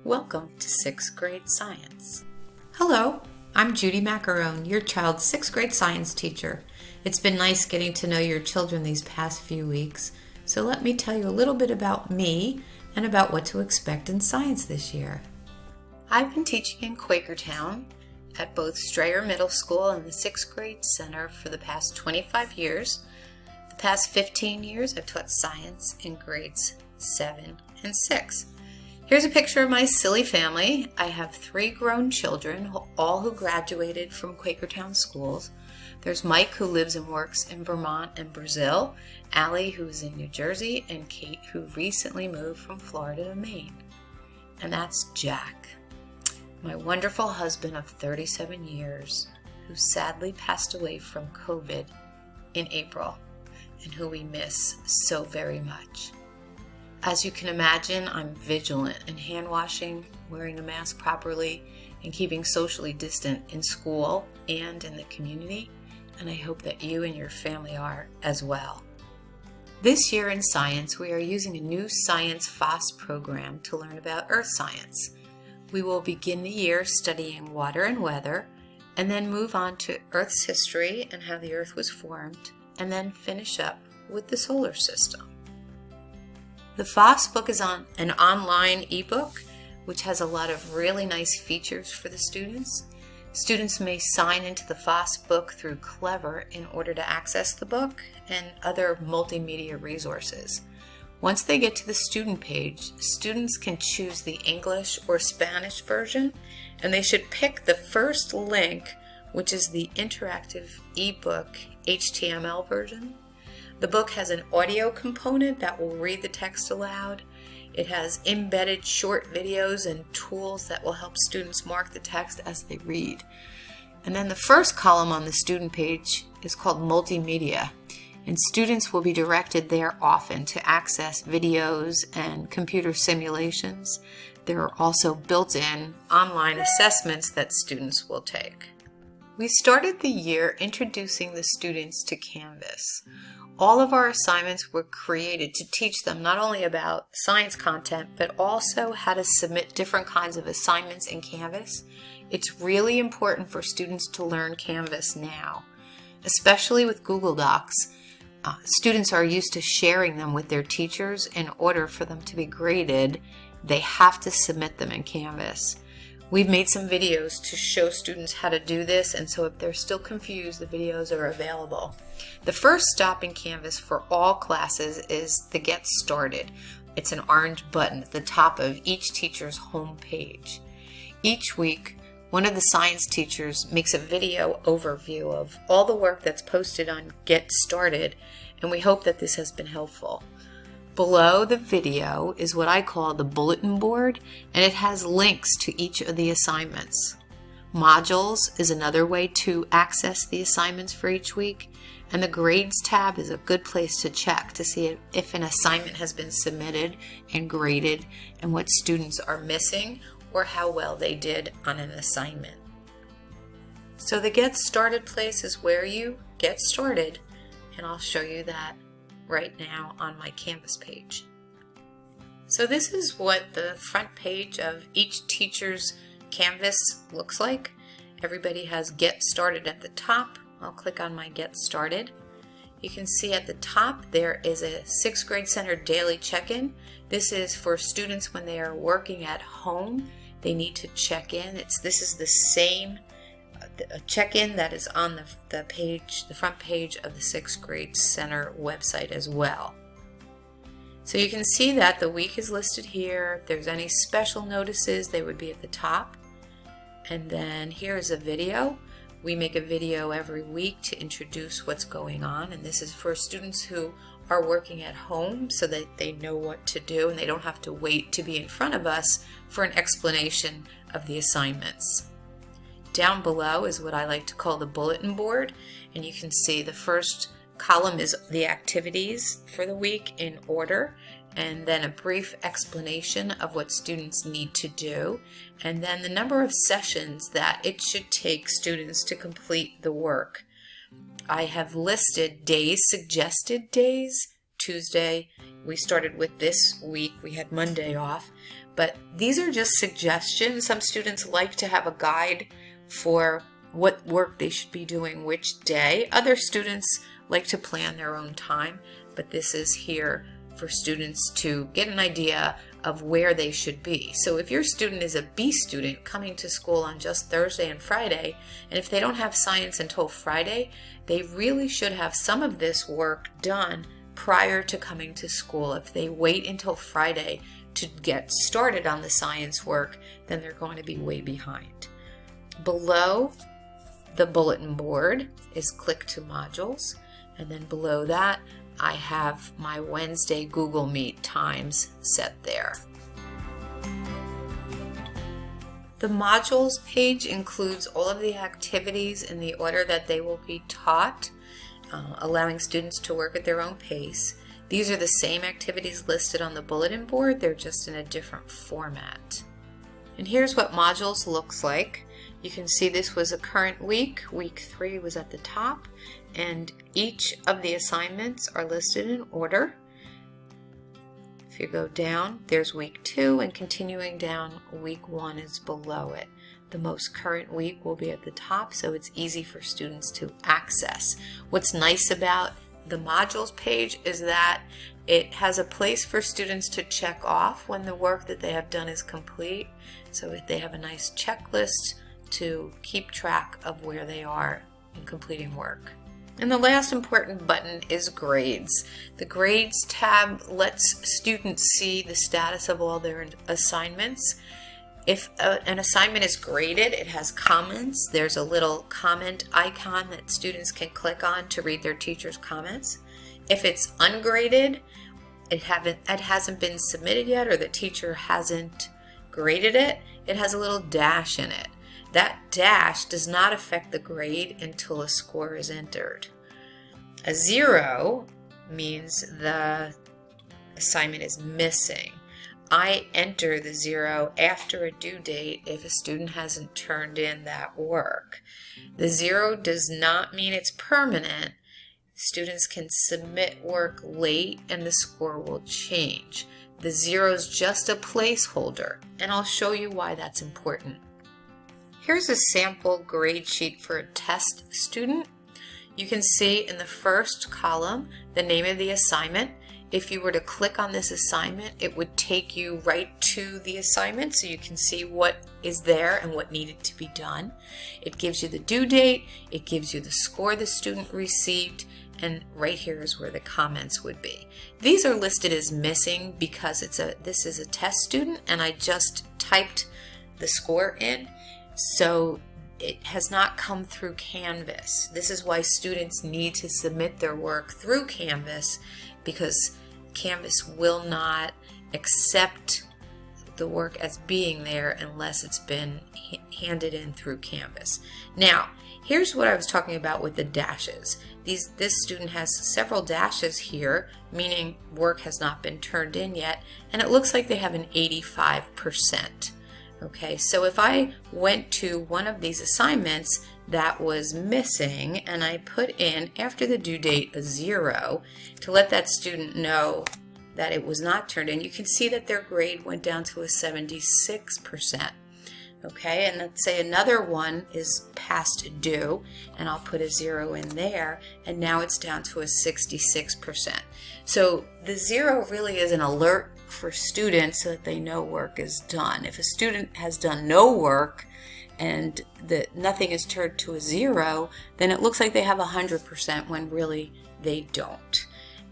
Welcome to 6th grade science. Hello, I'm Judy Maccarone, your child's 6th grade science teacher. It's been nice getting to know your children these past few weeks, so let me tell you a little bit about me and about what to expect in science this year. I've been teaching in Quakertown at both Strayer Middle School and the 6th grade center for the past 25 years. The past 15 years I've taught science in grades 7 and 6. Here's a picture of my silly family. I have 3 grown children, all who graduated from Quakertown schools. There's Mike, who lives and works in Vermont and Brazil, Allie, who's in New Jersey, and Kate, who recently moved from Florida to Maine. And that's Jack, my wonderful husband of 37 years, who sadly passed away from COVID in April, and who we miss so very much. As you can imagine, I'm vigilant in hand washing, wearing a mask properly, and keeping socially distant in school and in the community, and I hope that you and your family are as well. This year in science, we are using a new Science FOSS program to learn about earth science. We will begin the year studying water and weather, and then move on to Earth's history and how the Earth was formed, and then finish up with the solar system. The FOSS book is on an online ebook, which has a lot of really nice features for the students. Students may sign into the FOSS book through Clever in order to access the book and other multimedia resources. Once they get to the student page, students can choose the English or Spanish version, and they should pick the first link, which is the interactive ebook HTML version. The book has an audio component that will read the text aloud. It has embedded short videos and tools that will help students mark the text as they read. And then the first column on the student page is called Multimedia, and students will be directed there often to access videos and computer simulations. There are also built-in online assessments that students will take. We started the year introducing the students to Canvas. All of our assignments were created to teach them not only about science content, but also how to submit different kinds of assignments in Canvas. It's really important for students to learn Canvas now, especially with Google Docs. Students are used to sharing them with their teachers. In order for them to be graded, they have to submit them in Canvas. We've made some videos to show students how to do this, and so if they're still confused, the videos are available. The first stop in Canvas for all classes is the Get Started. It's an orange button at the top of each teacher's home page. Each week, one of the science teachers makes a video overview of all the work that's posted on Get Started, and we hope that this has been helpful. Below the video is what I call the bulletin board, and it has links to each of the assignments. Modules is another way to access the assignments for each week, and the Grades tab is a good place to check to see if an assignment has been submitted and graded and what students are missing or how well they did on an assignment. So the Get Started place is where you get started, and I'll show you that right now on my Canvas page. So this is what the front page of each teacher's Canvas looks like. Everybody has Get Started at the top. I'll click on my Get Started. You can see at the top there is a 6th grade center daily check-in. This is for students when they are working at home. They need to check in. This is the same check-in that is on the front page of the 6th grade center website as well. So you can see that the week is listed here. If there's any special notices, they would be at the top. And then here is a video. We make a video every week to introduce what's going on, and this is for students who are working at home so that they know what to do and they don't have to wait to be in front of us for an explanation of the assignments. Down below is what I like to call the bulletin board, and you can see the first column is the activities for the week in order, and then a brief explanation of what students need to do, and then the number of sessions that it should take students to complete the work. I have listed days, suggested days. Tuesday, we started with this week, we had Monday off, But these are just suggestions. Some students like to have a guide for what work they should be doing which day. Other students like to plan their own time, but this is here for students to get an idea of where they should be. So if your student is a B student coming to school on just Thursday and Friday, and if they don't have science until Friday, they really should have some of this work done prior to coming to school. If they wait until Friday to get started on the science work, then they're going to be way behind. Below the bulletin board is click to modules, and then below that I have my Wednesday Google Meet times set there. The modules page includes all of the activities in the order that they will be taught, allowing students to work at their own pace. These are the same activities listed on the bulletin board, they're just in a different format. And here's what modules looks like. You can see this was a current week. Week 3 was at the top, and each of the assignments are listed in order. If you go down, there's week 2, and continuing down, week 1 is below it. The most current week will be at the top, so it's easy for students to access. What's nice about the modules page is that it has a place for students to check off when the work that they have done is complete. So if they have a nice checklist to keep track of where they are in completing work. And the last important button is grades. The grades tab lets students see the status of all their assignments. If an assignment is graded, it has comments. There's a little comment icon that students can click on to read their teacher's comments. If it's ungraded, it hasn't been submitted yet, or the teacher hasn't graded it, it has a little dash in it. That dash does not affect the grade until a score is entered. A 0 means the assignment is missing. I enter the 0 after a due date if a student hasn't turned in that work. The 0 does not mean it's permanent. Students can submit work late and the score will change. The 0 is just a placeholder, and I'll show you why that's important. Here's a sample grade sheet for a test student. You can see in the first column the name of the assignment. If you were to click on this assignment, it would take you right to the assignment so you can see what is there and what needed to be done. It gives you the due date, it gives you the score the student received, and right here is where the comments would be. These are listed as missing because this is a test student and I just typed the score in. So it has not come through Canvas. This is why students need to submit their work through Canvas, because Canvas will not accept the work as being there unless it's been handed in through Canvas. Now, here's what I was talking about with the dashes. This student has several dashes here, meaning work has not been turned in yet, and it looks like they have an 85%. Okay, so if I went to one of these assignments that was missing and I put in, after the due date, a 0 to let that student know that it was not turned in, you can see that their grade went down to a 76%. Okay, and let's say another one is past due, and I'll put a 0 in there, and now it's down to a 66%. So the 0 really is an alert for students so that they know work is done. If a student has done no work and nothing is turned to a 0, then it looks like they have 100% when really they don't.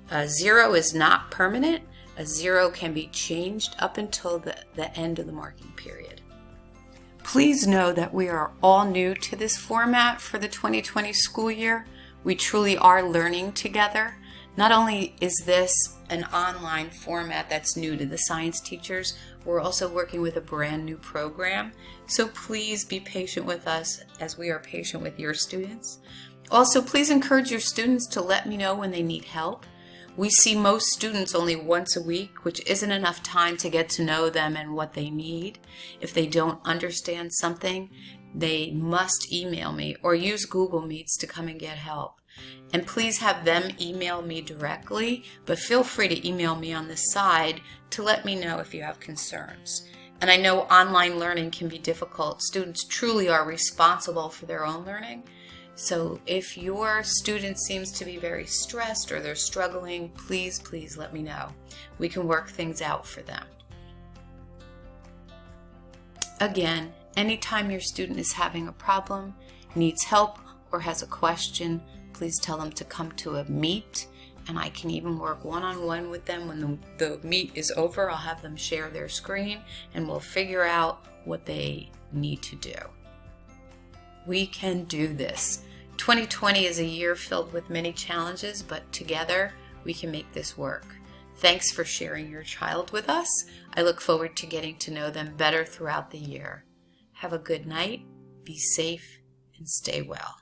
A 0 is not permanent. A 0 can be changed up until the end of the marking period. Please know that we are all new to this format for the 2020 school year. We truly are learning together. Not only is this an online format that's new to the science teachers, we're also working with a brand new program. So please be patient with us as we are patient with your students. Also, please encourage your students to let me know when they need help. We see most students only once a week, which isn't enough time to get to know them and what they need. If they don't understand something, they must email me or use Google Meets to come and get help. And please have them email me directly, but feel free to email me on the side to let me know if you have concerns. And I know online learning can be difficult. Students truly are responsible for their own learning. So if your student seems to be very stressed or they're struggling, please let me know. We can work things out for them. Again, anytime your student is having a problem, needs help, or has a question, please tell them to come to a meet, and I can even work one-on-one with them. When the meet is over, I'll have them share their screen and we'll figure out what they need to do. We can do this. 2020 is a year filled with many challenges, but together we can make this work. Thanks for sharing your child with us. I look forward to getting to know them better throughout the year. Have a good night, be safe, and stay well.